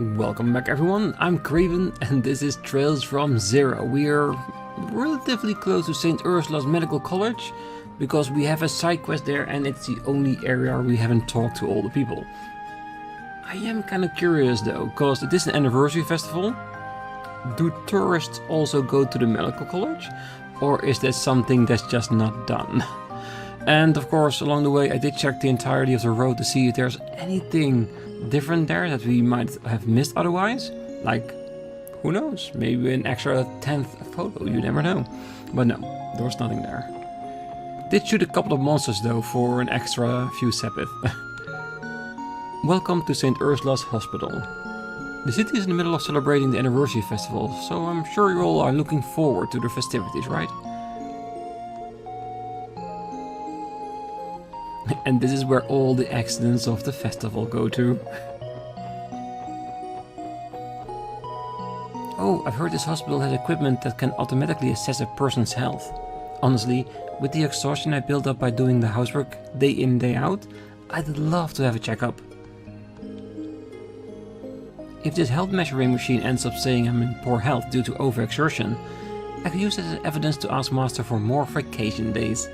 Welcome back everyone, I'm Craven and this is Trails from Zero. We are relatively close to St. Ursula's Medical College because we have a side quest there and it's the only area we haven't talked to all the people. I am kind of curious though, because it is an anniversary festival. Do tourists also go to the medical college? Or is that something that's just not done? And of course, along the way I did check the entirety of the road to see if there's anything different there that we might have missed otherwise. Like, who knows, maybe an extra 10th photo, you never know. But no, there was nothing there. Did shoot a couple of monsters though for an extra few sepith. Welcome to St. Ursula's Hospital. The city is in the middle of celebrating the anniversary festival, so I'm sure you all are looking forward to the festivities, right? And this is where all the accidents of the festival go to. Oh, I've heard this hospital has equipment that can automatically assess a person's health. Honestly, with the exhaustion I built up by doing the housework day in, day out, I'd love to have a checkup. If this health measuring machine ends up saying I'm in poor health due to overexertion, I could use it as evidence to ask Master for more vacation days.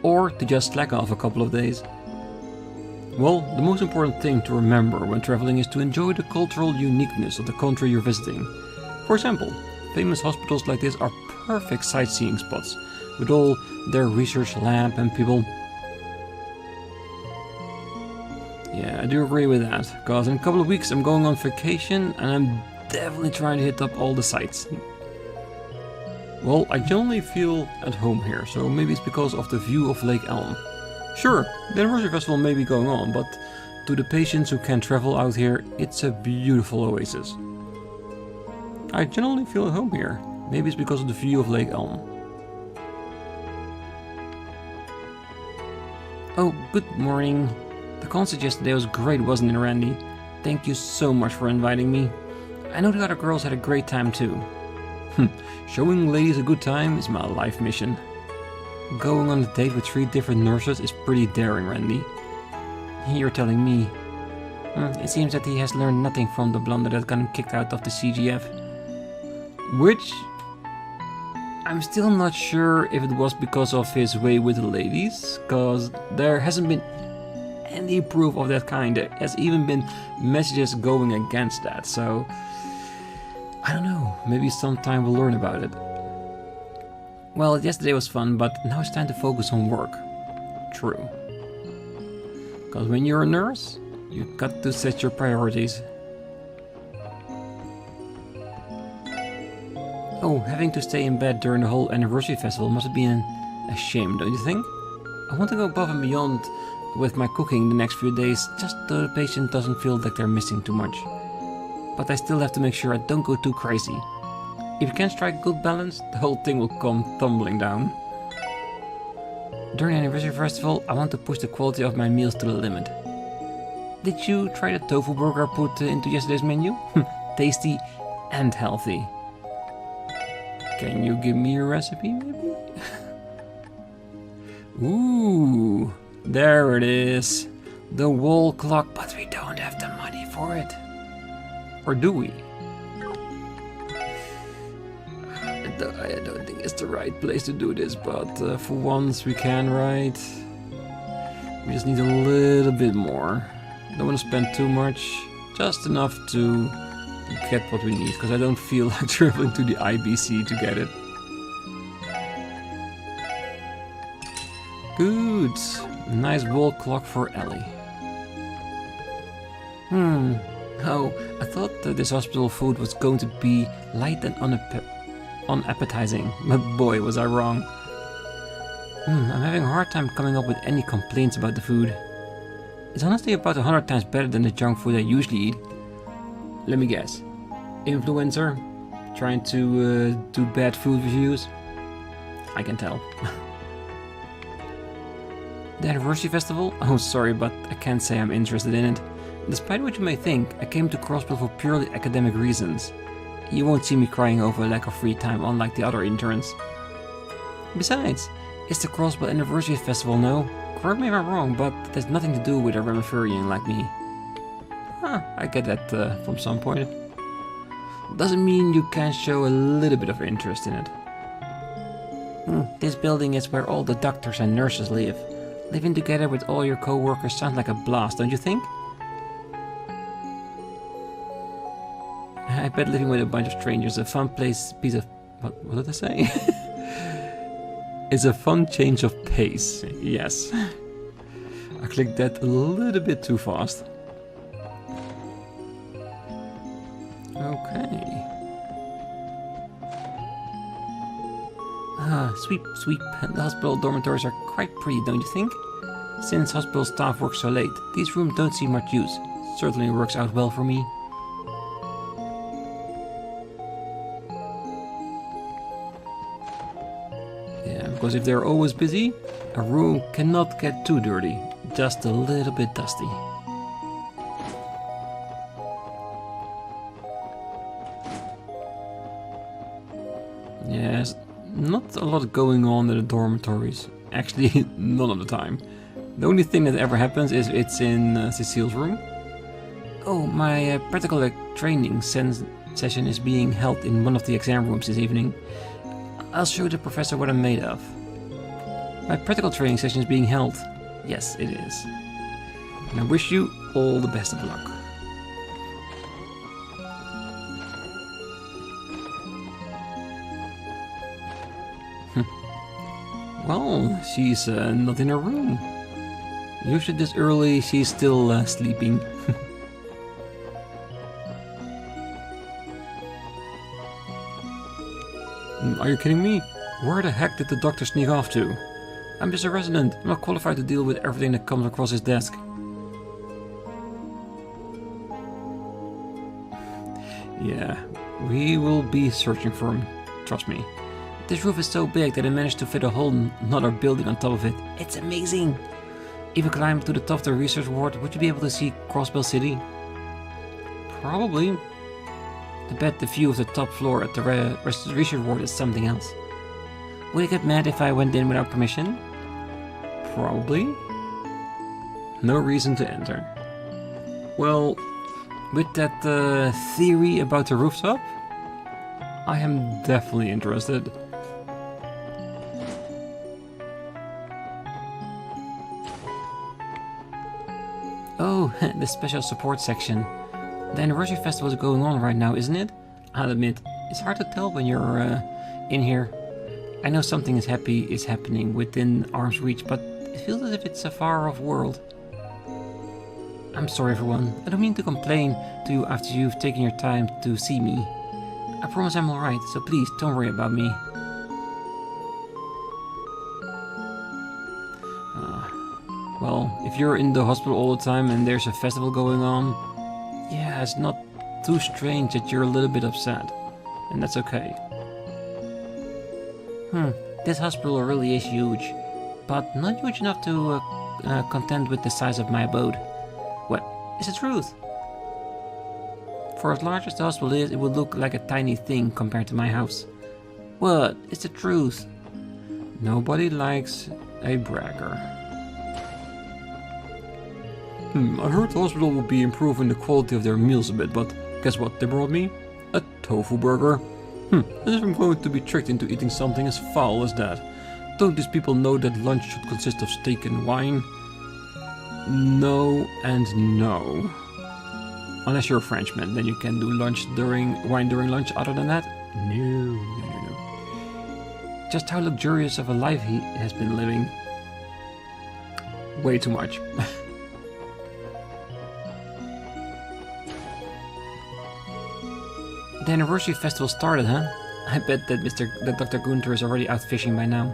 Or to just slack off a couple of days. Well, the most important thing to remember when traveling is to enjoy the cultural uniqueness of the country you're visiting. For example, famous hospitals like this are perfect sightseeing spots, with all their research lab and people. Yeah, I do agree with that, because in a couple of weeks I'm going on vacation and I'm definitely trying to hit up all the sites. Well, I generally feel at home here, so maybe it's because of the view of Lake Elm. Sure, the anniversary festival may be going on, but to the patients who can travel out here, it's a beautiful oasis. I generally feel at home here. Maybe it's because of the view of Lake Elm. Oh, good morning. The concert yesterday was great, wasn't it, Randy? Thank you so much for inviting me. I know the other girls had a great time too. Showing ladies a good time is my life mission. Going on a date with 3 different nurses is pretty daring, Randy. You're telling me. It seems that he has learned nothing from the blunder that got him kicked out of the CGF. Which I'm still not sure if it was because of his way with the ladies, cause there hasn't been any proof of that kind. There has even been messages going against that, so I don't know, maybe sometime we'll learn about it. Well, yesterday was fun, but now it's time to focus on work. True. Because when you're a nurse, you got to set your priorities. Oh, having to stay in bed during the whole anniversary festival must have been a shame, don't you think? I want to go above and beyond with my cooking the next few days, just so the patient doesn't feel like they're missing too much. But I still have to make sure I don't go too crazy. If you can't strike good balance, the whole thing will come tumbling down. During the anniversary festival, I want to push the quality of my meals to the limit. Did you try the tofu burger I put into yesterday's menu? Tasty and healthy. Can you give me a recipe, maybe? Ooh, there it is. The wall clock, but we don't have the money for it. Or do we? I don't think it's the right place to do this, but for once we can, right? We just need a little bit more. Don't want to spend too much, just enough to get what we need, because I don't feel like traveling to the IBC to get it. Good. Nice wall clock for Ellie. Oh, I thought that this hospital food was going to be light and unappetizing, but boy was I wrong. I'm having a hard time coming up with any complaints about the food. It's honestly about 100 times better than the junk food I usually eat. Let me guess. Influencer? Trying to do bad food reviews? I can tell. The anniversary festival? Oh, sorry, but I can't say I'm interested in it. Despite what you may think, I came to Crossbell for purely academic reasons. You won't see me crying over a lack of free time unlike the other interns. Besides, it's the Crossbell Anniversary Festival now. Correct me if I'm wrong, but it has nothing to do with a Ramifurian like me. I get that from some point. Doesn't mean you can't show a little bit of interest in it. This building is where all the doctors and nurses live. Living together with all your co-workers sounds like a blast, don't you think? I bet living with a bunch of strangers is a fun piece of... What did I say? It's a fun change of pace, yes. I clicked that a little bit too fast. Okay. Sweep. The hospital dormitories are quite pretty, don't you think? Since hospital staff work so late, these rooms don't see much use. Certainly works out well for me. Yeah, because if they're always busy, a room cannot get too dirty, just a little bit dusty. Yes, not a lot going on in the dormitories. Actually, none of the time. The only thing that ever happens is it's in Cecile's room. Oh, my practical training session is being held in one of the exam rooms this evening. I'll show the professor what I'm made of. My practical training session is being held. Yes, it is. And I wish you all the best of luck. Well, she's not in her room. Usually this early she's still sleeping. Are you kidding me? Where the heck did the doctor sneak off to? I'm just a resident. I'm not qualified to deal with everything that comes across his desk. Yeah, we will be searching for him. Trust me. This roof is so big that I managed to fit a whole another building on top of it. It's amazing! If you climb to the top of the research ward, would you be able to see Crossbell City? Probably. I bet the view of the top floor at the research ward is something else. Would you get mad if I went in without permission? Probably. No reason to enter. Well, with that theory about the rooftop, I am definitely interested. Oh, the special support section. The anniversary festival is going on right now, isn't it? I'll admit, it's hard to tell when you're in here. I know something is happening within arm's reach, but it feels as if it's a far-off world. I'm sorry, everyone. I don't mean to complain to you after you've taken your time to see me. I promise I'm alright, so please don't worry about me. Well, if you're in the hospital all the time and there's a festival going on, yeah, it's not too strange that you're a little bit upset. And that's okay. This hospital really is huge, but not huge enough to contend with the size of my abode. What is the truth? For as large as the hospital is, it would look like a tiny thing compared to my house. What is the truth? Nobody likes a bragger. I heard the hospital will be improving the quality of their meals a bit, but guess what they brought me? A tofu burger. As if I'm going to be tricked into eating something as foul as that. Don't these people know that lunch should consist of steak and wine? No and no. Unless you're a Frenchman, then you can do wine during lunch. Other than that, no. Just how luxurious of a life he has been living. Way too much. The anniversary festival started, huh? I bet that Dr. Guenter is already out fishing by now.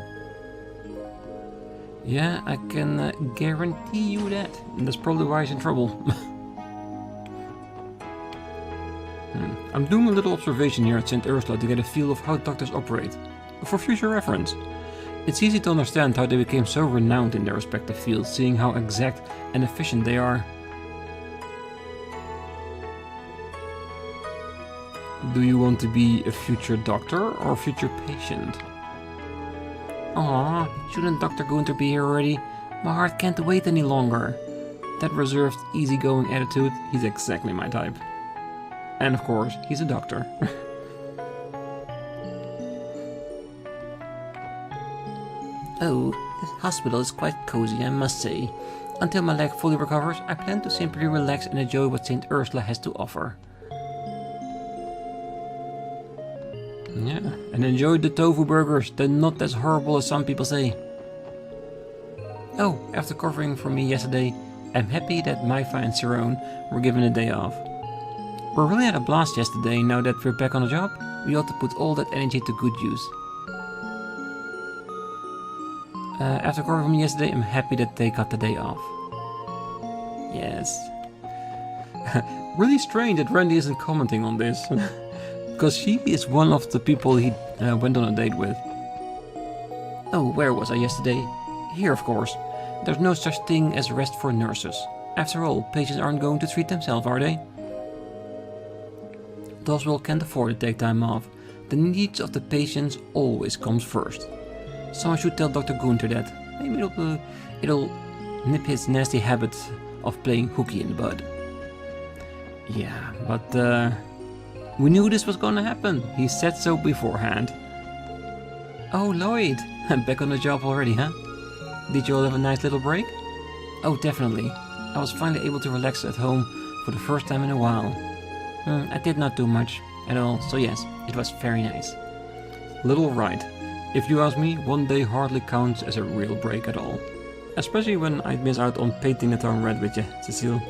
Yeah, I can guarantee you that. And that's probably why he's in trouble. I'm doing a little observation here at St. Ursula to get a feel of how doctors operate. For future reference. It's easy to understand how they became so renowned in their respective fields, seeing how exact and efficient they are. Do you want to be a future doctor or a future patient? Aww, shouldn't Dr. Guenter be here already? My heart can't wait any longer. That reserved, easygoing attitude, he's exactly my type. And of course, he's a doctor. Oh, this hospital is quite cozy, I must say. Until my leg fully recovers, I plan to simply relax and enjoy what St. Ursula has to offer. Yeah, and enjoy the tofu burgers. They're not as horrible as some people say. Oh, after covering for me yesterday, I'm happy that Maifa and Cerrone were given a day off. We really had a blast yesterday. Now that we're back on the job, we ought to put all that energy to good use. After covering for me yesterday, I'm happy that they got the day off. Yes. Really strange that Randy isn't commenting on this. Because she is one of the people he went on a date with. Oh, where was I yesterday? Here, of course. There's no such thing as rest for nurses. After all, patients aren't going to treat themselves, are they? The hospital can't afford to take time off. The needs of the patients always comes first. Someone should tell Dr. Guenter that. Maybe it'll nip his nasty habit of playing hooky in the bud. Yeah, but we knew this was gonna happen. He said so beforehand. Oh, Lloyd, I'm back on the job already, huh? Did you all have a nice little break? Oh, definitely. I was finally able to relax at home for the first time in a while. I did not do much at all, so yes, it was very nice. Little right. If you ask me, one day hardly counts as a real break at all. Especially when I miss out on painting the town red with you, Cecile.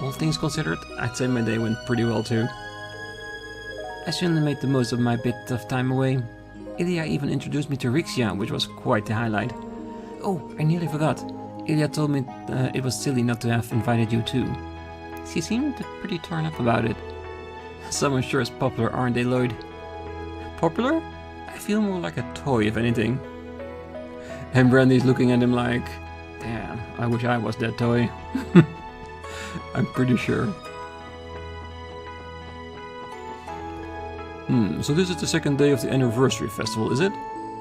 All things considered, I'd say my day went pretty well too. I certainly made the most of my bit of time away. Ilya even introduced me to Rixia, which was quite the highlight. Oh, I nearly forgot. Ilya told me it was silly not to have invited you too. She seemed pretty torn up about it. Someone sure is popular, aren't they, Lloyd? Popular? I feel more like a toy, if anything. And Brandy's looking at him like, damn, I wish I was that toy. I'm pretty sure. So this is the second day of the anniversary festival, is it?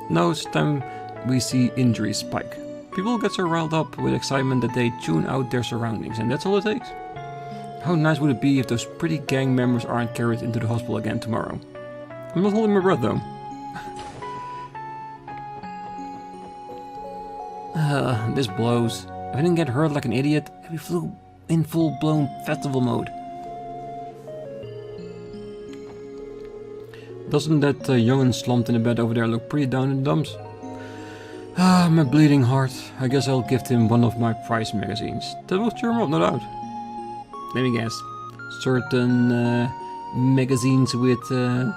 Now it's time we see injuries spike. People get so riled up with excitement that they tune out their surroundings, and that's all it takes. How nice would it be if those pretty gang members aren't carried into the hospital again tomorrow? I'm not holding my breath though. This blows. If I didn't get hurt like an idiot, I'd be flew in full-blown festival mode. Doesn't that young'un slumped in the bed over there look pretty down in the dumps? Ah, my bleeding heart. I guess I'll gift him one of my prize magazines. That will cheer him up, no doubt. Let me guess. Certain magazines with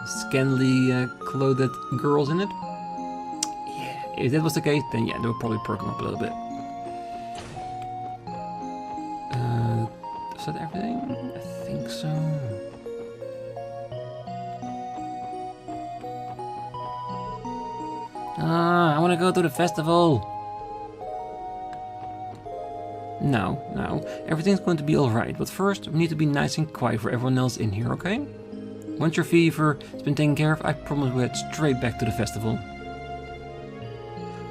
scantily clothed girls in it? Yeah, if that was the case, then yeah, they would probably perk him up a little bit. Is that everything? I think so. I want to go to the festival. No, everything's going to be alright, but first we need to be nice and quiet for everyone else in here, okay? Once your fever has been taken care of, I promise we'll head straight back to the festival.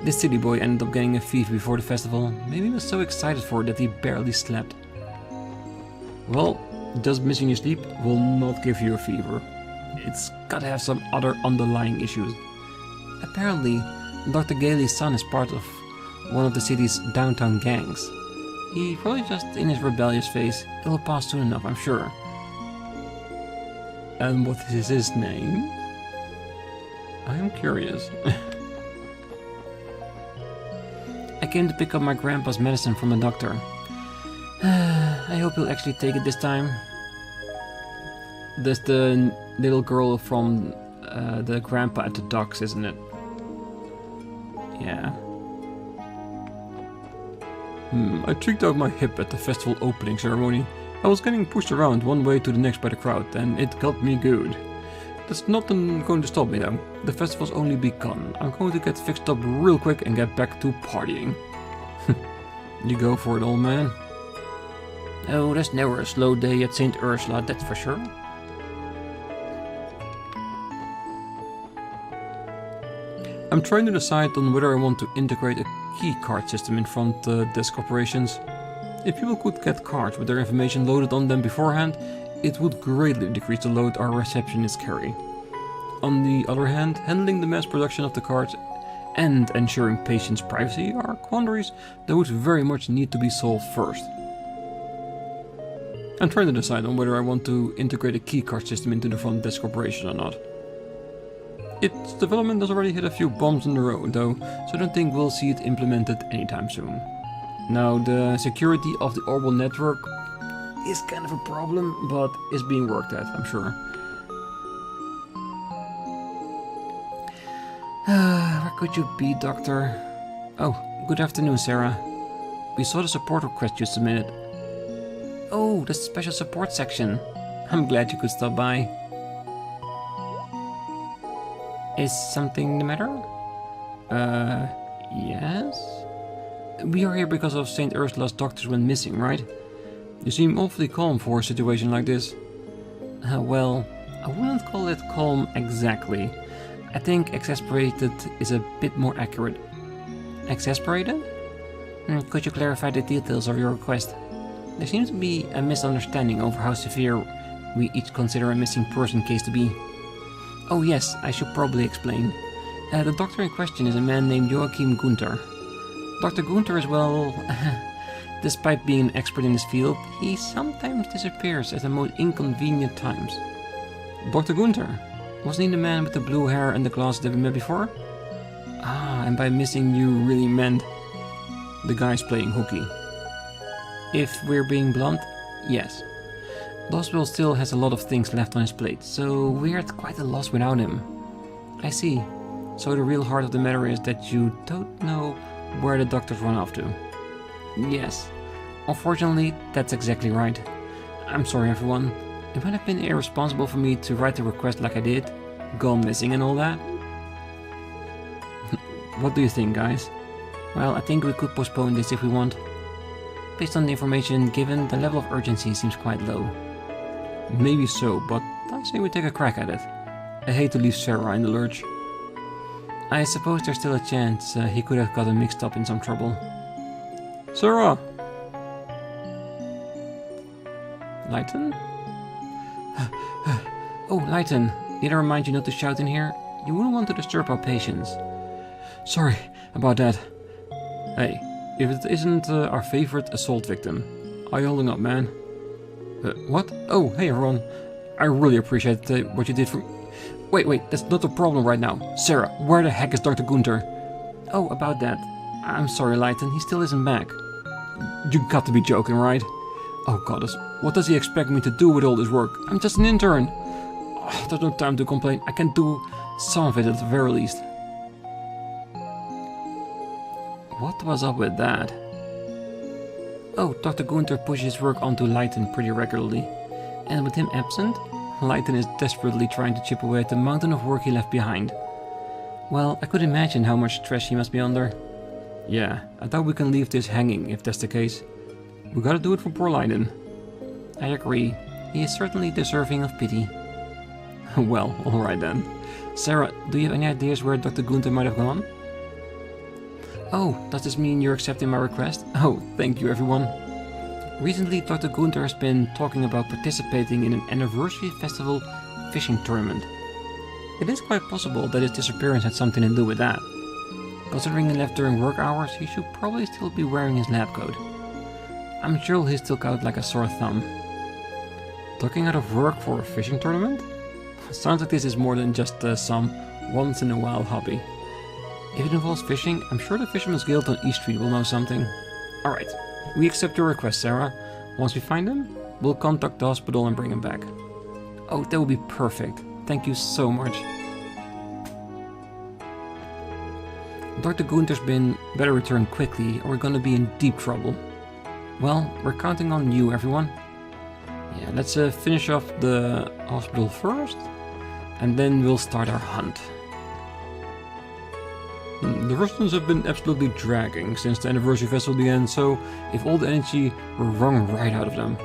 This silly boy ended up getting a fever before the festival. Maybe he was so excited for it that he barely slept. Well, just missing your sleep will not give you a fever. It's gotta have some other underlying issues. Apparently, Dr. Gailey's son is part of one of the city's downtown gangs. He probably just in his rebellious phase. It'll pass soon enough, I'm sure. And what is his name? I am curious. I came to pick up my grandpa's medicine from the doctor. I hope he'll actually take it this time. That's the little girl from the grandpa at the docks, isn't it? Yeah. I tweaked out my hip at the festival opening ceremony. I was getting pushed around one way to the next by the crowd, and it got me good. That's not going to stop me though. The festival's only begun. I'm going to get fixed up real quick and get back to partying. You go for it, old man. Oh, there's never a slow day at St. Ursula, that's for sure. I'm trying to decide on whether I want to integrate a key card system in front desk operations. If people could get cards with their information loaded on them beforehand, it would greatly decrease the load our receptionists carry. On the other hand, handling the mass production of the cards and ensuring patients' privacy are quandaries that would very much need to be solved first. I'm trying to decide on whether I want to integrate a keycard system into the front desk operation or not. Its development has already hit a few bumps in the road though, so I don't think we'll see it implemented anytime soon. Now, the security of the orbital network is kind of a problem, but is being worked at, I'm sure. Where could you be, Doctor? Oh, good afternoon, Sarah. We saw the support request you submitted. Oh, the special support section. I'm glad you could stop by. Is something the matter? Yes? We are here because of St. Ursula's doctors went missing, right? You seem awfully calm for a situation like this. Well, I wouldn't call it calm exactly. I think exasperated is a bit more accurate. Exasperated? Could you clarify the details of your request? There seems to be a misunderstanding over how severe we each consider a missing person case to be. Oh yes, I should probably explain. The doctor in question is a man named Joachim Guenter. Dr. Guenter is, well, despite being an expert in his field, he sometimes disappears at the most inconvenient times. Dr. Guenter? Wasn't he the man with the blue hair and the glasses that we met before? Ah, and by missing you really meant the guys playing hooky. If we're being blunt, yes. The hospital still has a lot of things left on his plate, so we're at quite a loss without him. I see. So the real heart of the matter is that you don't know where the doctors run off to. Yes. Unfortunately, that's exactly right. I'm sorry, everyone. It might have been irresponsible for me to write the request like I did, gone missing and all that. What do you think, guys? Well, I think we could postpone this if we want. Based on the information given, the level of urgency seems quite low. Maybe so, but I say we take a crack at it. I hate to leave Sarah in the lurch. I suppose there's still a chance he could have gotten mixed up in some trouble. Sarah! Lighten? Oh, Lighten, did I remind you not to shout in here? You wouldn't want to disturb our patients. Sorry about that. Hey, if it isn't our favorite assault victim, are you holding up, man? What? Oh, hey everyone. I really appreciate what you did for... Wait, that's not the problem right now. Sarah, where the heck is Dr. Guenter? Oh, about that. I'm sorry, Lighten, he still isn't back. You got to be joking, right? Oh goddess, what does he expect me to do with all this work? I'm just an intern. Oh, there's no time to complain. I can do some of it at the very least. What was up with that? Oh, Dr. Guenter pushes work onto Lighten pretty regularly. And with him absent, Lighten is desperately trying to chip away at the mountain of work he left behind. Well, I could imagine how much stress he must be under. Yeah, I doubt we can leave this hanging if that's the case. We gotta do it for poor Lighten. I agree. He is certainly deserving of pity. Well, alright then. Sarah, do you have any ideas where Dr. Guenter might have gone? Oh, does this mean you're accepting my request? Oh, thank you everyone. Recently, Dr. Guenter has been talking about participating in an anniversary festival fishing tournament. It is quite possible that his disappearance had something to do with that. Considering he left during work hours, he should probably still be wearing his lab coat. I'm sure he'll stick out like a sore thumb. Ducking out of work for a fishing tournament? Sounds like this is more than just some once-in-a-while hobby. If it involves fishing, I'm sure the Fisherman's Guild on East Street will know something. Alright, we accept your request, Sarah. Once we find him, we'll contact the hospital and bring him back. Oh, that would be perfect. Thank you so much. Dr. Guenter's better return quickly or we're gonna be in deep trouble. Well, we're counting on you, everyone. Yeah, let's finish off the hospital first, and then we'll start our hunt. The residents have been absolutely dragging since the anniversary festival began, so if all the energy were wrung right out of them.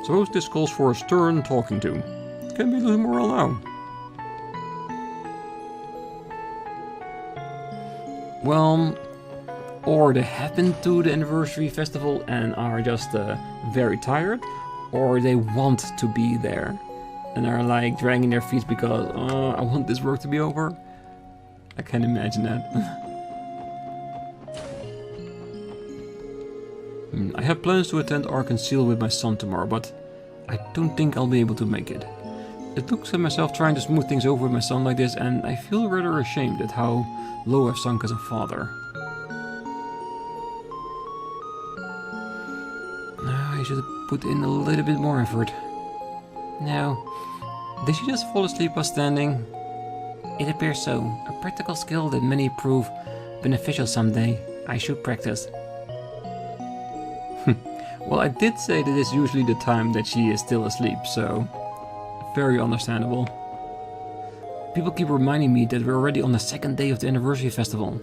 Suppose this calls for a stern talking to. Can be a little morale now. Well, Or they have been to the anniversary festival and are just very tired, or they want to be there and are like dragging their feet because I want this work to be over. I can't imagine that. I have plans to attend Arkansas with my son tomorrow, but I don't think I'll be able to make it. It looks at myself trying to smooth things over with my son like this, and I feel rather ashamed at how low I've sunk as a father. I should have put in a little bit more effort. Now, did she just fall asleep while standing? It appears so. A practical skill that many prove beneficial someday. I should practice. Well, I did say that it's usually the time that she is still asleep, so very understandable. People keep reminding me that we're already on the second day of the anniversary festival.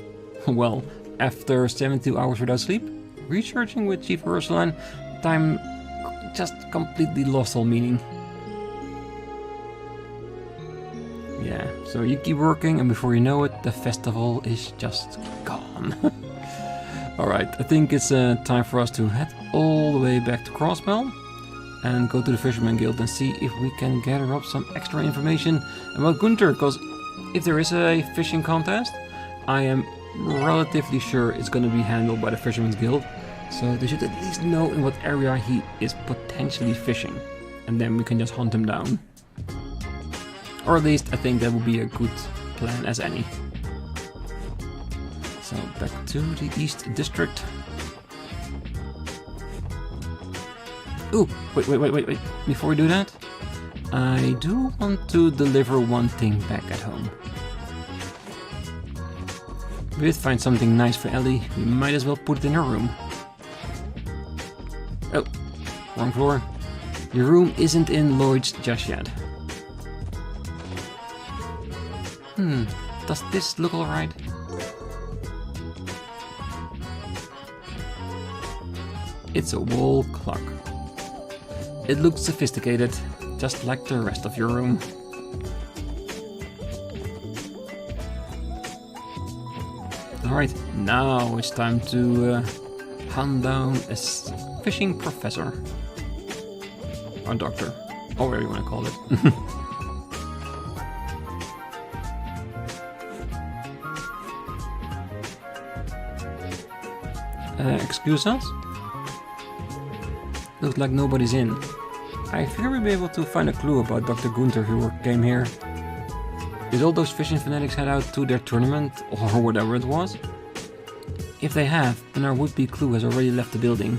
Well, after 72 hours without sleep, researching with Chief Ursuline, time just completely lost all meaning. Yeah, so you keep working and before you know it, the festival is just gone. Alright, I think it's time for us to head all the way back to Crossbell and go to the Fisherman Guild and see if we can gather up some extra information about Guenter, because if there is a fishing contest, I am relatively sure it's going to be handled by the Fisherman's Guild, so they should at least know in what area he is potentially fishing, and then we can just hunt him down. Or at least I think that would be a good plan as any. So back to the East District. Ooh, wait. Before we do that, I do want to deliver one thing back at home. We did find something nice for Ellie. We might as well put it in her room. Oh, wrong floor. Your room isn't in Lloyd's just yet. Does this look alright? It's a wall clock. It looks sophisticated, just like the rest of your room. Alright, now it's time to hunt down a fishing professor. Or doctor, or whatever you want to call it. Excuse us? Looks like nobody's in. I figure we'll be able to find a clue about Dr. Guenter who came here. Did all those fishing fanatics head out to their tournament, or whatever it was? If they have, then our would-be clue has already left the building.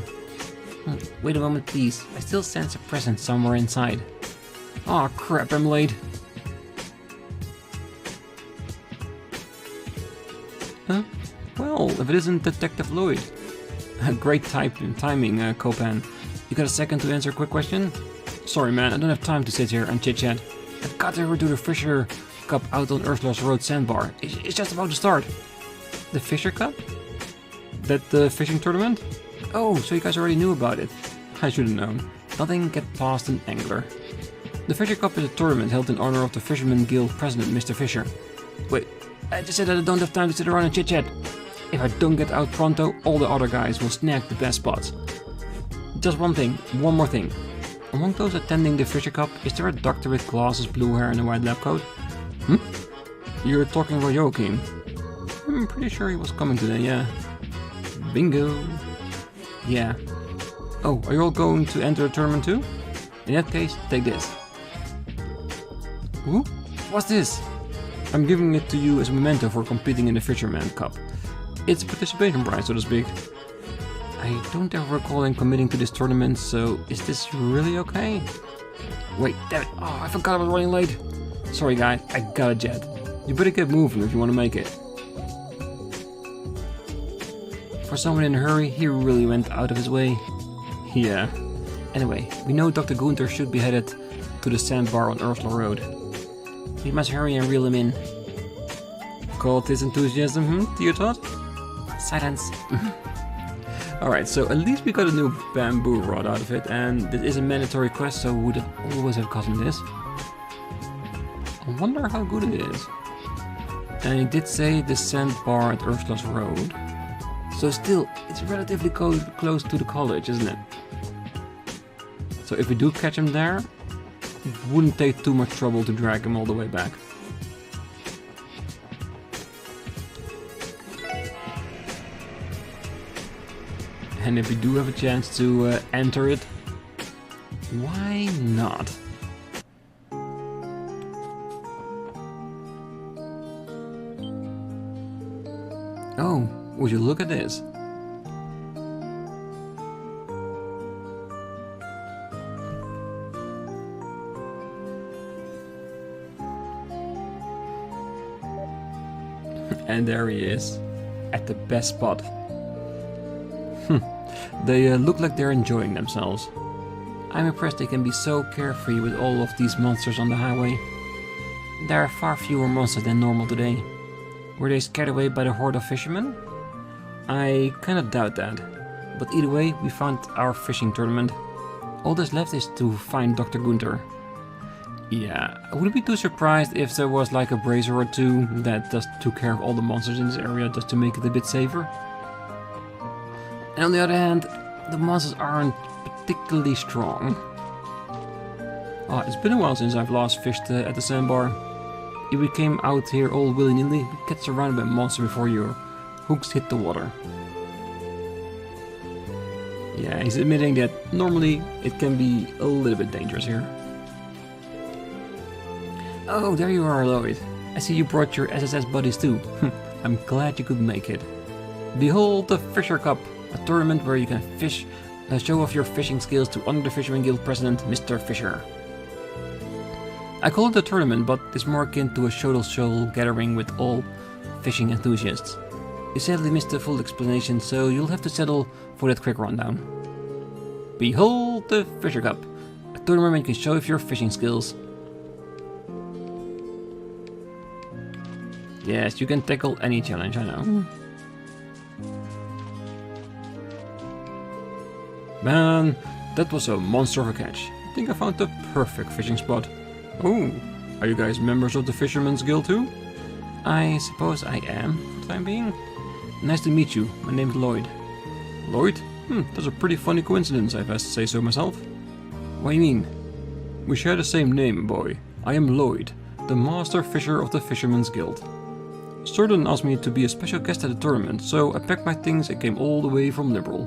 Wait a moment please, I still sense a presence somewhere inside. Aw crap, I'm late. Huh? Well, if it isn't Detective Lloyd. Great timing, Copan. You got a second to answer a quick question? Sorry man, I don't have time to sit here and chit-chat. I've got to do the Fisher Cup out on Ursula's Road sandbar. It's just about to start. The Fisher Cup? That the fishing tournament? Oh, so you guys already knew about it. I should have known. Nothing gets past an angler. The Fisher Cup is a tournament held in honor of the Fisherman Guild president, Mr. Fisher. Wait, I just said that I don't have time to sit around and chit-chat. If I don't get out pronto, all the other guys will snag the best spots. Just one more thing. Among those attending the Fisher Cup, is there a doctor with glasses, blue hair and a white lab coat? You're talking about Joachim. I'm pretty sure he was coming today, yeah. Bingo. Yeah. Oh, are you all going to enter the tournament too? In that case, take this. Who? What's this? I'm giving it to you as a memento for competing in the Fisherman Cup. It's a participation prize, so to speak. I don't ever recall him committing to this tournament, so is this really okay? Wait, damn it. Oh, I forgot I was running late. Sorry guys, I got a jet. You better get moving if you want to make it. For someone in a hurry, he really went out of his way. Yeah. Anyway, we know Dr. Guenter should be headed to the sandbar on Ursula Road. We must hurry and reel him in. Caught his enthusiasm, you thought? Silence. Alright, so at least we got a new bamboo rod out of it, and it is a mandatory quest, so we would always have gotten this. I wonder how good it is. And he did say the sandbar at Ursula's Road. So still, it's relatively close to the college, isn't it? So if we do catch him there, it wouldn't take too much trouble to drag him all the way back. And if we do have a chance to enter it, why not? Oh, would you look at this? And there he is, at the best spot. They look like they're enjoying themselves. I'm impressed they can be so carefree with all of these monsters on the highway. There are far fewer monsters than normal today. Were they scared away by the horde of fishermen? I kinda doubt that. But either way, we found our fishing tournament. All that's left is to find Dr. Guenter. Yeah, I wouldn't be too surprised if there was like a brazier or two that just took care of all the monsters in this area just to make it a bit safer. And on the other hand, the monsters aren't particularly strong. Oh, it's been a while since I've last fished at the sandbar. If we came out here all willy-nilly, we get surrounded by monsters before your hooks hit the water. Yeah, he's admitting that normally it can be a little bit dangerous here. Oh, there you are, Lloyd. I see you brought your SSS buddies too. I'm glad you could make it. Behold the Fisher Cup, a tournament where you can fish, show off your fishing skills to Under the Fisherman Guild President, Mr. Fisher. I call it a tournament, but it's more akin to a social gathering with all fishing enthusiasts. You sadly missed the full explanation, so you'll have to settle for that quick rundown. Behold the Fisher Cup, a tournament where you can show off your fishing skills. Yes, you can tackle any challenge, I know. Man, that was a monster of a catch. I think I found the perfect fishing spot. Oh, are you guys members of the Fisherman's Guild too? I suppose I am, for the time being. Nice to meet you, my name's Lloyd. Lloyd? That's a pretty funny coincidence, if I have to say so myself. What do you mean? We share the same name, boy. I am Lloyd, the Master Fisher of the Fisherman's Guild. Certain asked me to be a special guest at the tournament, so I packed my things and came all the way from Liberal.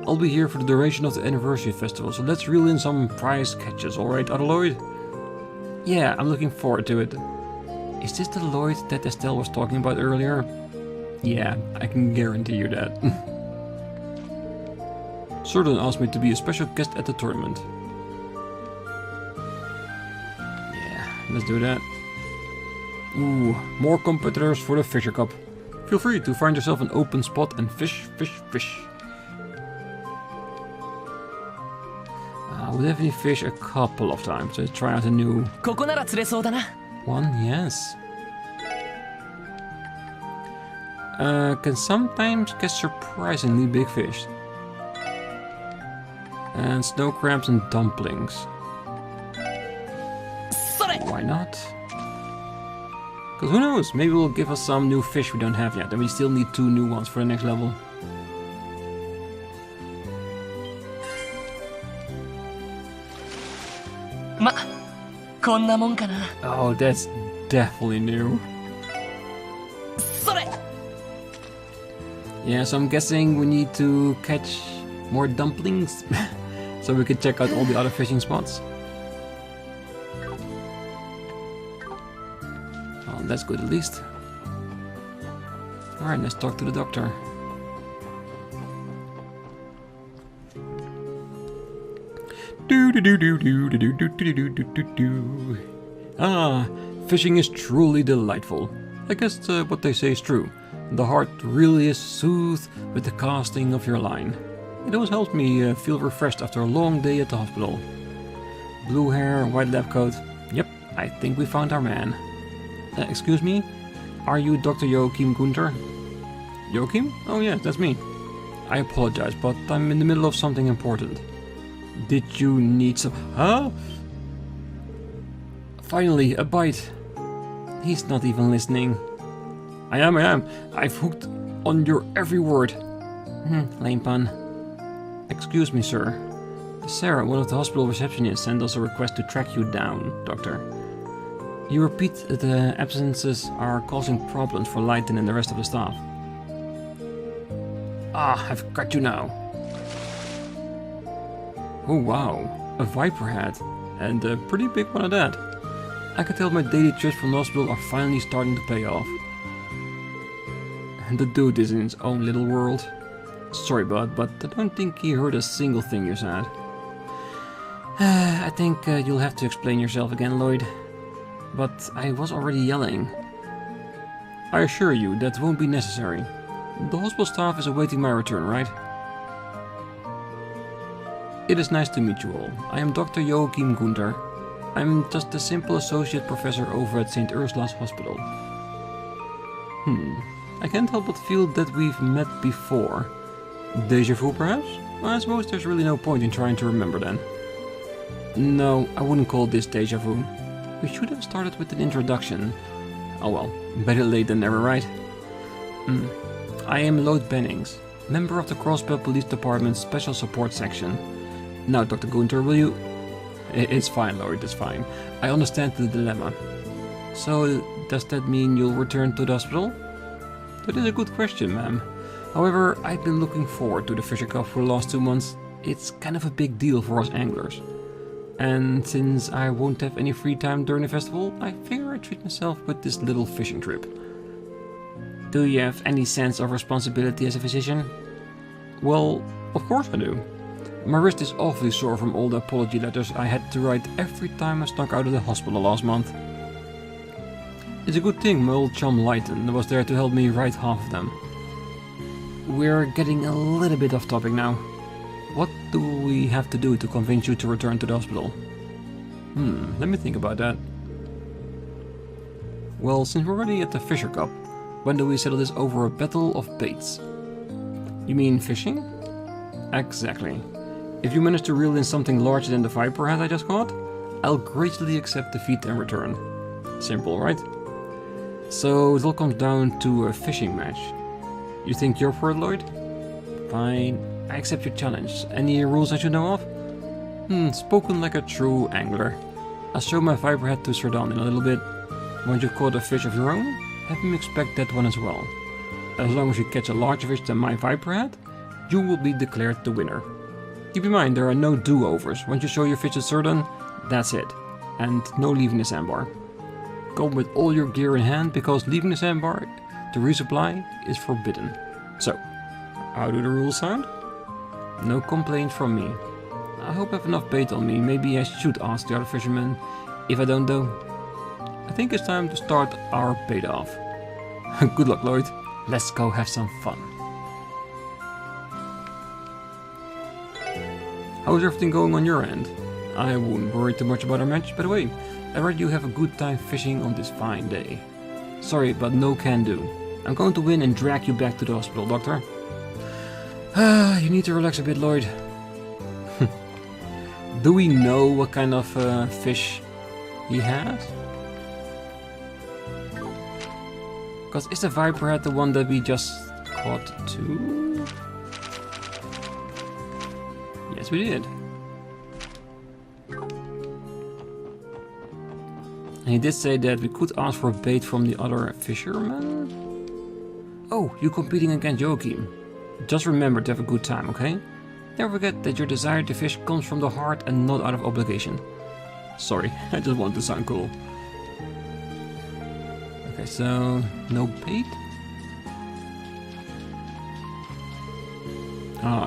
I'll be here for the duration of the anniversary festival, so let's reel in some prize catches, alright, Lloyd? Yeah, I'm looking forward to it. Is this the Lloyd that Estelle was talking about earlier? Yeah, I can guarantee you that. Certain asked me to be a special guest at the tournament. Yeah, let's do that. Ooh, more competitors for the Fisher Cup. Feel free to find yourself an open spot and fish, fish, fish. We'll definitely fish a couple of times to try out a new one, yes. Can sometimes get surprisingly big fish. And snow crabs and dumplings. Why not? Because who knows, maybe it'll give us some new fish we don't have yet, and we still need 2 new ones for the next level. Oh, that's definitely new. Yeah, so I'm guessing we need to catch more dumplings so we can check out all the other fishing spots. Oh, that's good at least. Alright, let's talk to the doctor. Ah, fishing is truly delightful. I guess what they say is true. The heart really is soothed with the casting of your line. It always helps me feel refreshed after a long day at the hospital. Blue hair, white lab coat. Yep, I think we found our man. Excuse me? Are you Dr. Joachim Guenter? Joachim? Oh yeah, that's me. I apologize, but I'm in the middle of something important. Did you need some... Huh? Finally, a bite. He's not even listening. I am. I've hooked On your every word. Lame pun. Excuse me, sir. Sarah, one of the hospital receptionists, sent us a request to track you down, Doctor. You repeat that the absences are causing problems for Leighton and the rest of the staff. Ah, I've got you now. Oh wow, a viper hat, and a pretty big one at that. I can tell my daily trips from the hospital are finally starting to pay off. And the dude is in his own little world. Sorry bud, but I don't think he heard a single thing you said. I think you'll have to explain yourself again, Lloyd. But I was already yelling. I assure you that won't be necessary. The hospital staff is awaiting my return, right? It is nice to meet you all. I am Dr. Guenter. I'm just a simple associate professor over at St. Ursula's Hospital. I can't help but feel that we've met before. Deja vu, perhaps? I suppose there's really no point in trying to remember then. No, I wouldn't call this deja vu. We should have started with an introduction. Oh well, better late than never, right? I am Lloyd Bannings, member of the Crossbell Police Department Special Support Section. Now, Dr. Guenter, will you... It's fine, Lloyd, it's fine. I understand the dilemma. So, does that mean you'll return to the hospital? That is a good question, ma'am. However, I've been looking forward to the Fisher Cup for the last 2 months. It's kind of a big deal for us anglers. And since I won't have any free time during the festival, I figure I'd treat myself with this little fishing trip. Do you have any sense of responsibility as a physician? Well, of course I do. My wrist is awfully sore from all the apology letters I had to write every time I snuck out of the hospital last month. It's a good thing my old chum Leighton was there to help me write half of them. We're getting a little bit off topic now. What do we have to do to convince you to return to the hospital? Let me think about that. Well, since we're already at the Fisher Cup, when do we settle this over a battle of baits? You mean fishing? Exactly. If you manage to reel in something larger than the viper hat I just caught, I'll graciously accept defeat and return. Simple, right? So it all comes down to a fishing match. You think you're for it, Lloyd? Fine, I accept your challenge. Any rules I should know of? Spoken like a true angler. I'll show my viper hat to Sardan in a little bit. Once you've caught a fish of your own, have him expect that one as well. As long as you catch a larger fish than my viper hat, you will be declared the winner. Keep in mind, there are no do-overs. Once you show your fish to Sardan, that's it. And no leaving the sandbar. Go with all your gear in hand, because leaving the sandbar to resupply is forbidden. So, how do the rules sound? No complaint from me. I hope I have enough bait on me. Maybe I should ask the other fishermen. If I don't though, I think it's time to start our bait off. Good luck, Lloyd. Let's go have some fun. How's everything going on your end? I wouldn't worry too much about our match, by the way. I read you have a good time fishing on this fine day. Sorry, but no can do. I'm going to win and drag you back to the hospital, Doctor. You need to relax a bit, Lloyd. Do we know what kind of fish he has? Because is the viper hat the one that we just caught too? Yes, we did. And he did say that we could ask for bait from the other fishermen. Oh, you're competing against Joachim. Just remember to have a good time, okay? Never forget that your desire to fish comes from the heart and not out of obligation. Sorry, I just want to sound cool. Okay, so no bait?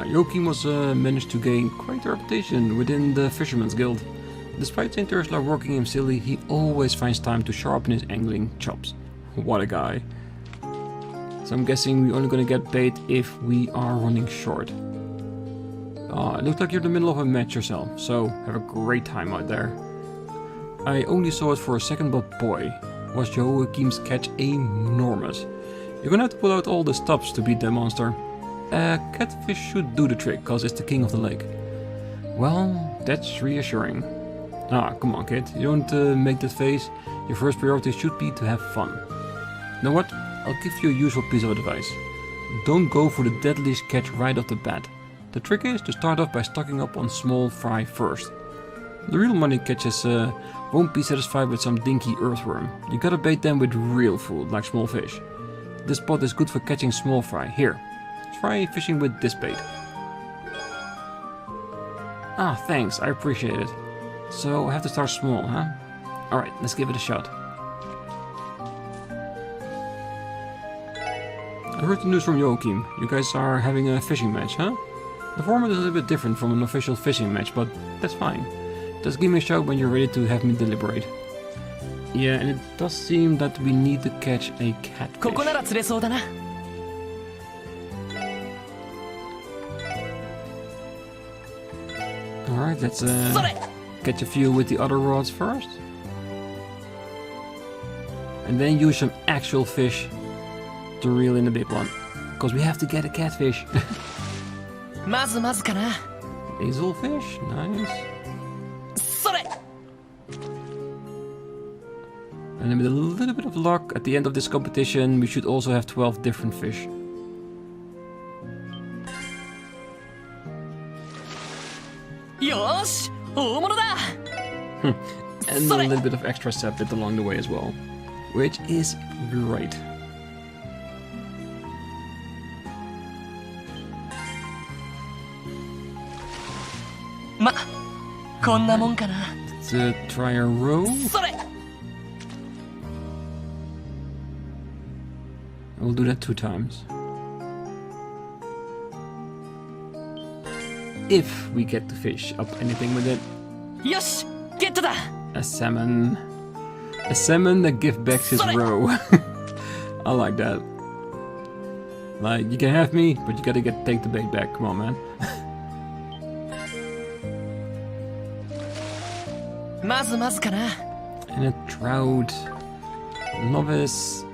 Joachim was managed to gain quite a reputation within the Fisherman's Guild. Despite St. Ursula working him silly, he always finds time to sharpen his angling chops. What a guy. So I'm guessing we're only gonna get bait if we are running short. It looks like you're in the middle of a match yourself, so have a great time out there. I only saw it for a second, but boy, was Joachim's catch enormous. You're gonna have to pull out all the stops to beat that monster. Catfish should do the trick, cause it's the king of the lake. Well, that's reassuring. Come on kid, you don't make that face. Your first priority should be to have fun. You know what? I'll give you a useful piece of advice. Don't go for the deadliest catch right off the bat. The trick is to start off by stocking up on small fry first. The real money catches won't be satisfied with some dinky earthworm. You gotta bait them with real food, like small fish. This spot is good for catching small fry. Here, try fishing with this bait. Ah, thanks, I appreciate it. So I have to start small, huh? Alright, let's give it a shot. I heard the news from Joachim. You guys are having a fishing match, huh? The format is a little bit different from an official fishing match, but that's fine. Just give me a shout when you're ready to have me deliberate. Yeah, and it does seem that we need to catch a catfish. Alright, let's catch a few with the other rods first. And then use some actual fish to reel in the big one. Because we have to get a catfish. Hazelfish, nice. And with a little bit of luck, at the end of this competition, we should also have 12 different fish. And a little bit of extra sapit along the way as well, which is great. Let's try a row. We'll do that 2 times. If we get to fish up anything with it. Yosh! Get to that! A salmon. A salmon that gives back his row. I like that. Like, you can have me, but you gotta take the bait back. Come on, man. And a trout. Novice.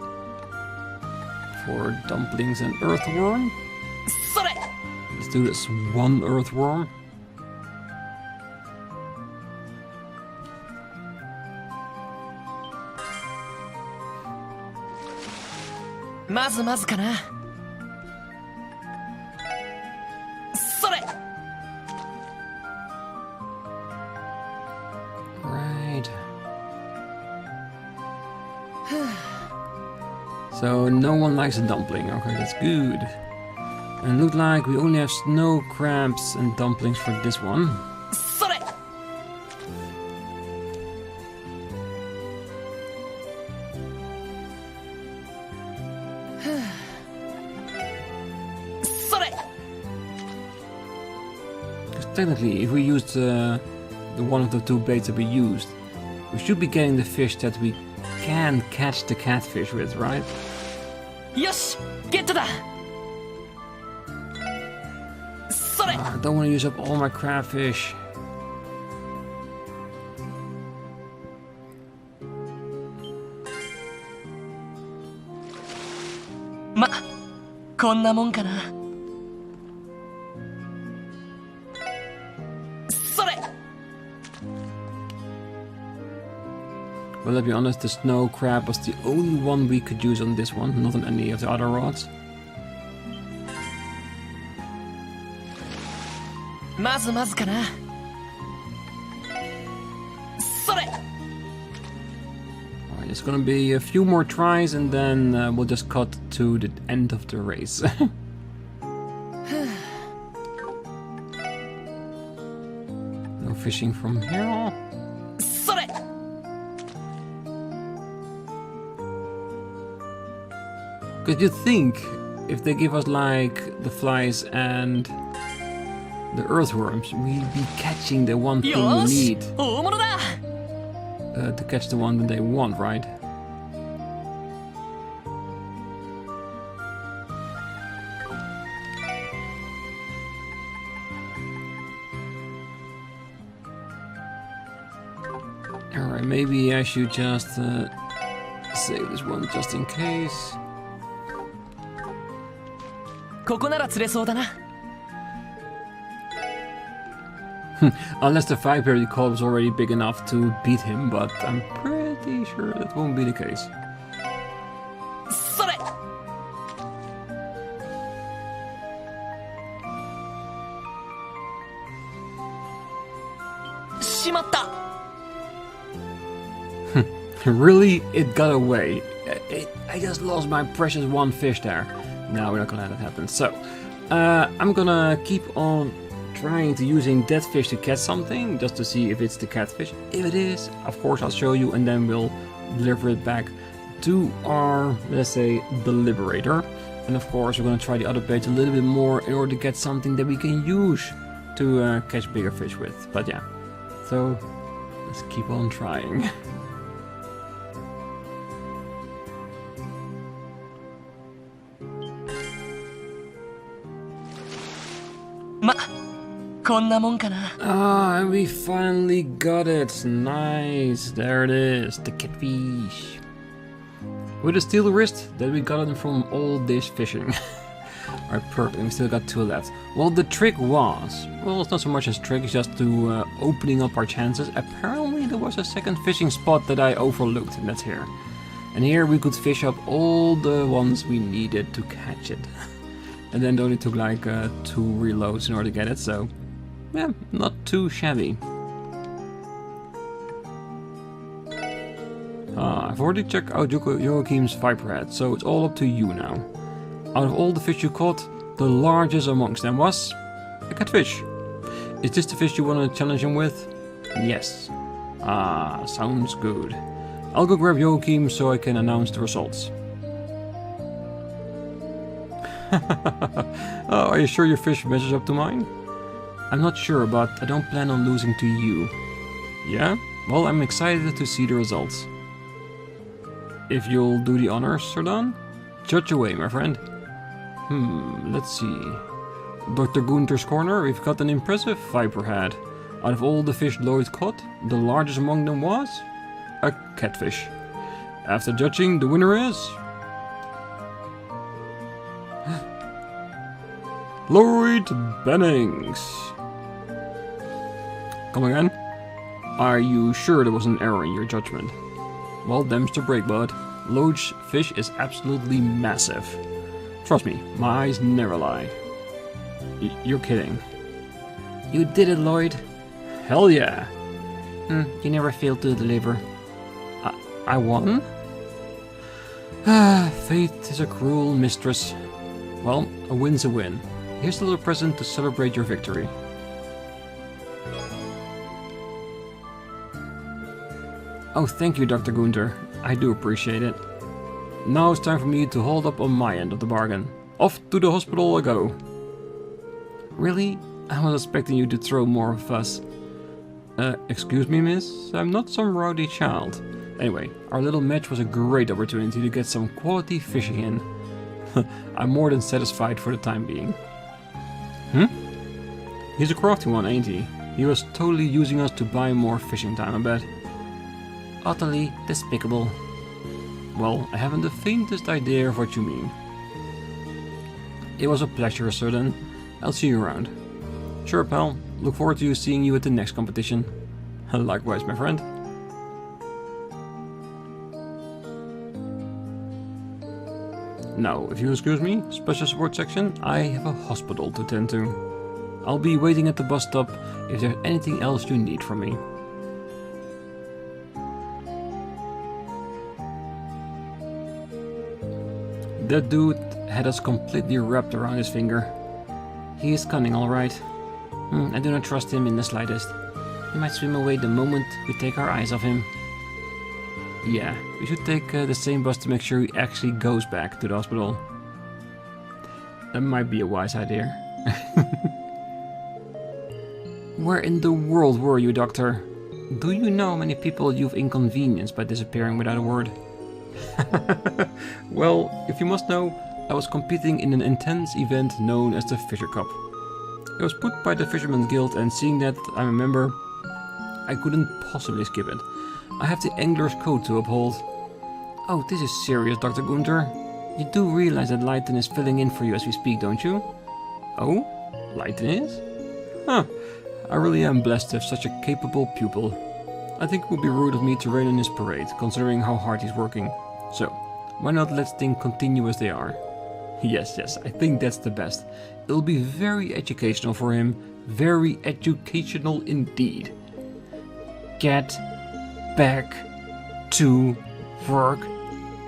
For dumplings and earthworm. Let's do this 1 earthworm. Right. So no one likes a dumpling. Okay, that's good. And look like we only have snow crabs and dumplings for this one. Because technically, if we used the one of the 2 baits that we used, we should be getting the fish that we can catch the catfish with, right? Yosh! Get to that! I don't want to use up all my crayfish. Well, to be honest, the snow crab was the only one we could use on this one, not on any of the other rods. Alright, it's gonna be a few more tries and then we'll just cut to the end of the race. No fishing from here. Because you'd think if they give us like the flies and the earthworms, we'd be catching the one thing we need to catch the one that they want, right? Alright, maybe I should just save this one just in case. Unless the Viper call was already big enough to beat him, but I'm pretty sure that won't be the case. Really? It got away. I just lost my precious one fish there. No, we're not gonna let that happen. So, I'm gonna keep on trying to using that fish to catch something, just to see if it's the catfish. If it is, of course I'll show you, and then we'll deliver it back to our, let's say, deliberator. And of course we're gonna try the other page a little bit more in order to get something that we can use to catch bigger fish with. But yeah, so let's keep on trying. Ah, we finally got it. Nice. There it is. The catfish. With a steel wrist that we got it from all this fishing. Alright, perfect. And we still got 2 left. Well, the trick was... Well, it's not so much as trick. It's just to opening up our chances. Apparently there was a second fishing spot that I overlooked. And that's here. And here we could fish up all the ones we needed to catch it. And then it only took like 2 reloads in order to get it. So... yeah, not too shabby. I've already checked out Joachim's viperhead, so it's all up to you now. Out of all the fish you caught, the largest amongst them was a catfish. Is this the fish you want to challenge him with? Yes. Ah, sounds good. I'll go grab Joachim so I can announce the results. Oh, are you sure your fish measures up to mine? I'm not sure, but I don't plan on losing to you. Yeah? Well, I'm excited to see the results. If you'll do the honors, Sardan? Judge away, my friend. Let's see. Dr. Guenter's corner, we've got an impressive viperhead. Out of all the fish Lloyd caught, the largest among them was... a catfish. After judging, the winner is... Lloyd Bannings. Come again? Are you sure there was an error in your judgment? Well, them's the break, bud. Lloyd's fish is absolutely massive. Trust me, my eyes never lie. You're kidding. You did it, Lloyd. Hell yeah. You never failed to deliver. I won? Fate is a cruel mistress. Well, a win's a win. Here's a little present to celebrate your victory. Oh, thank you, Dr. Guenter. I do appreciate it. Now it's time for me to hold up on my end of the bargain. Off to the hospital I go. Really? I was expecting you to throw more of a fuss. Excuse me, miss? I'm not some rowdy child. Anyway, our little match was a great opportunity to get some quality fishing in. I'm more than satisfied for the time being. He's a crafty one, ain't he? He was totally using us to buy more fishing time, I bet. Utterly despicable. Well, I haven't the faintest idea of what you mean. It was a pleasure, sir, then. I'll see you around. Sure, pal. Look forward to seeing you at the next competition. Likewise, my friend. Now, if you excuse me, special support section, I have a hospital to tend to. I'll be waiting at the bus stop if there's anything else you need from me. That dude had us completely wrapped around his finger. He is cunning, alright. I do not trust him in the slightest. He might swim away the moment we take our eyes off him. Yeah, we should take the same bus to make sure he actually goes back to the hospital. That might be a wise idea. Where in the world were you, Doctor? Do you know how many people you've inconvenienced by disappearing without a word? Well, if you must know, I was competing in an intense event known as the Fisher Cup. It was put by the Fisherman's Guild, and seeing that I'm a member, I couldn't possibly skip it. I have the Angler's Code to uphold. Oh, this is serious, Dr. Guenter. You do realize that Leighton is filling in for you as we speak, don't you? Oh? Leighton is? Huh. I really am blessed to have such a capable pupil. I think it would be rude of me to rain on his parade, considering how hard he's working. So, why not let things continue as they are? Yes, I think that's the best. It'll be very educational for him. Very educational indeed. Get back to work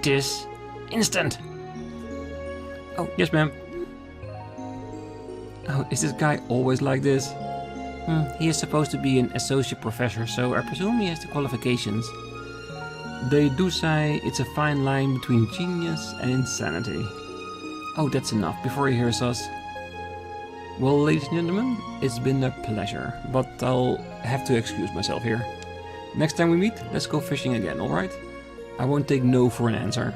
this instant. Oh, yes, ma'am. Oh, is this guy always like this? He is supposed to be an associate professor, so I presume he has the qualifications. They do say it's a fine line between genius and insanity. Oh, that's enough before he hears us. Well, ladies and gentlemen, it's been a pleasure, but I'll have to excuse myself here. Next time we meet, let's go fishing again, alright? I won't take no for an answer.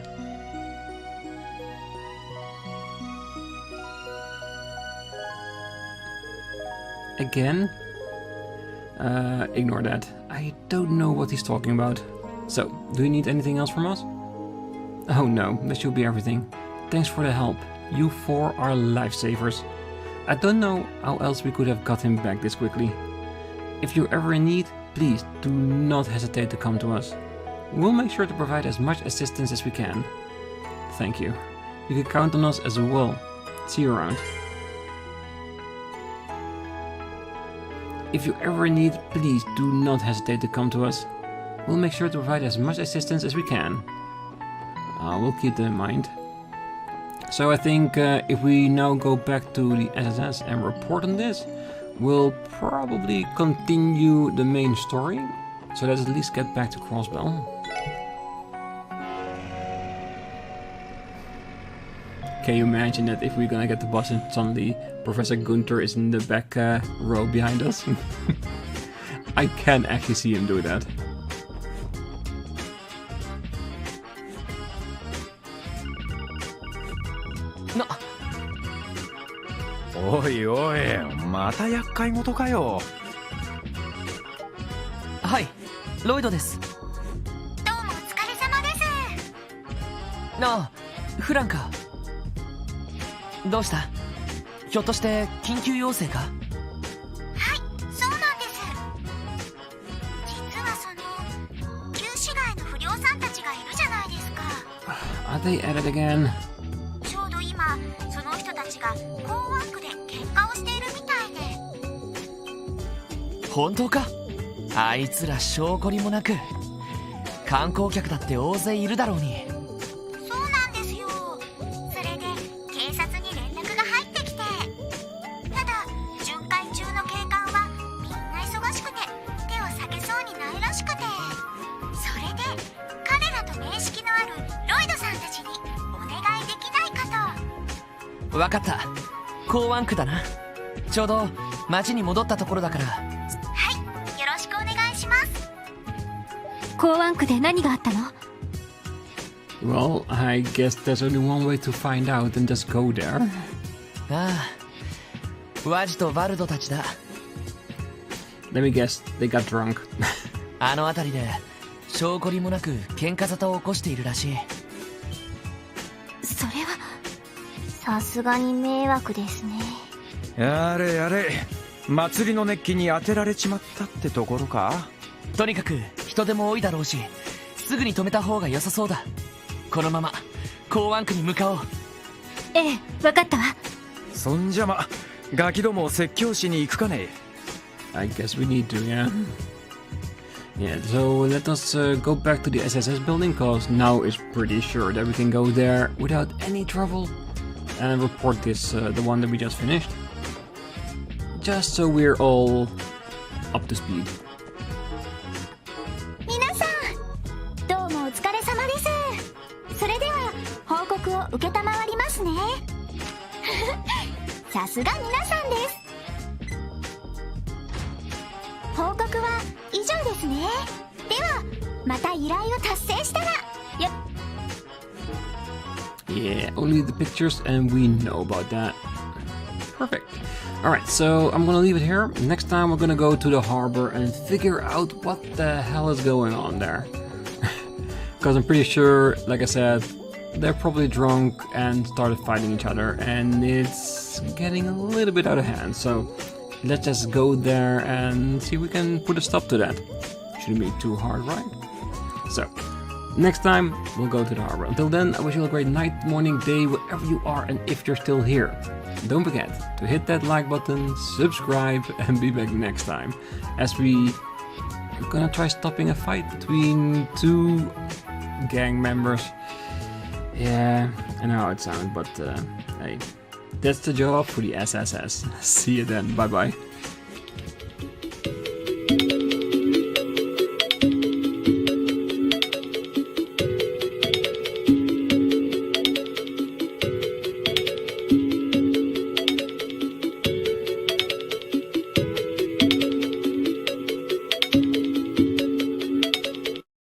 Again? Ignore that. I don't know what he's talking about. So, do you need anything else from us? Oh no, that should be everything. Thanks for the help. You four are lifesavers. I don't know how else we could have got him back this quickly. If you're ever in need, please do not hesitate to come to us. We'll make sure to provide as much assistance as we can. Thank you. You can count on us as well. See you around. If you ever in need, please do not hesitate to come to us. We'll make sure to provide as much assistance as we can. We'll keep that in mind. So I think if we now go back to the SSS and report on this, we'll probably continue the main story. So let's at least get back to Crossbell. Can you imagine that if we're gonna get the bus and suddenly Professor Guenter is in the back row behind us? I can actually see him do that.おいおい、また厄介事かよ。はい、ロイドです。どうもお疲れ様です。あ、フランか。どうした？ひょっとして緊急要請か？はい、そうなんです。実はその旧市街の不良さんたちがいるじゃないですか。Are they at it again? ちょうど今その人たちが港湾区で喧嘩をしているみたいで。本当か？あいつら証拠りもなく。観光客だって大勢いるだろうに。そうなんですよ。それで警察に連絡が入ってきて、ただ巡回中の警官はみんな忙しくて手を下げそうにないらしくて、それで彼らと面識のあるロイドさんたちにお願いできないかと。わかった。港湾区だな。ちょうど町に戻ったところだから。はい、よろしくお願いします。港湾区で何があったの？ Well, I guess there's only one way to find out and just go there. ああ、ワジとバルドたちだ。Let me guess, they got drunk. あの辺りで証拠りもなく喧嘩沙汰を起こしているらしい。それはさすがに迷惑ですね。やれやれ、祭りの熱気に当てられちまったってところか。とにかく人手も多いだろうし、すぐに止めた方が良さそうだ。このまま港湾区に向かおう。ええ、わかったわ。そんじゃま、ガキどもを説教しに行くかね。I guess we need to, yeah. Yeah, so let us go back to the SSS building, cause now it's pretty sure that we can go there without any trouble and report this, the one that we just finished. Just so we're all up to speed. 皆さん、どうもお疲れ様です。それでは報告を承りますね。さすが皆さんです。報告は以上ですね。ではまた依頼を達成したら。Yeah, only the pictures and we know about that. Perfect. Alright, so I'm gonna leave it here. Next time we're gonna go to the harbor and figure out what the hell is going on there. Because I'm pretty sure, like I said, they're probably drunk and started fighting each other, and it's getting a little bit out of hand. So let's just go there and see if we can put a stop to that. Shouldn't be too hard, right? So next time we'll go to the harbor. Until then, I wish you a great night, morning, day, wherever you are, and if you're still here, don't forget to hit that like button, subscribe, and be back next time as we You're gonna try stopping a fight between two gang members. Yeah, I know how it sounds, but hey, that's the job for the SSS. See you then, bye bye.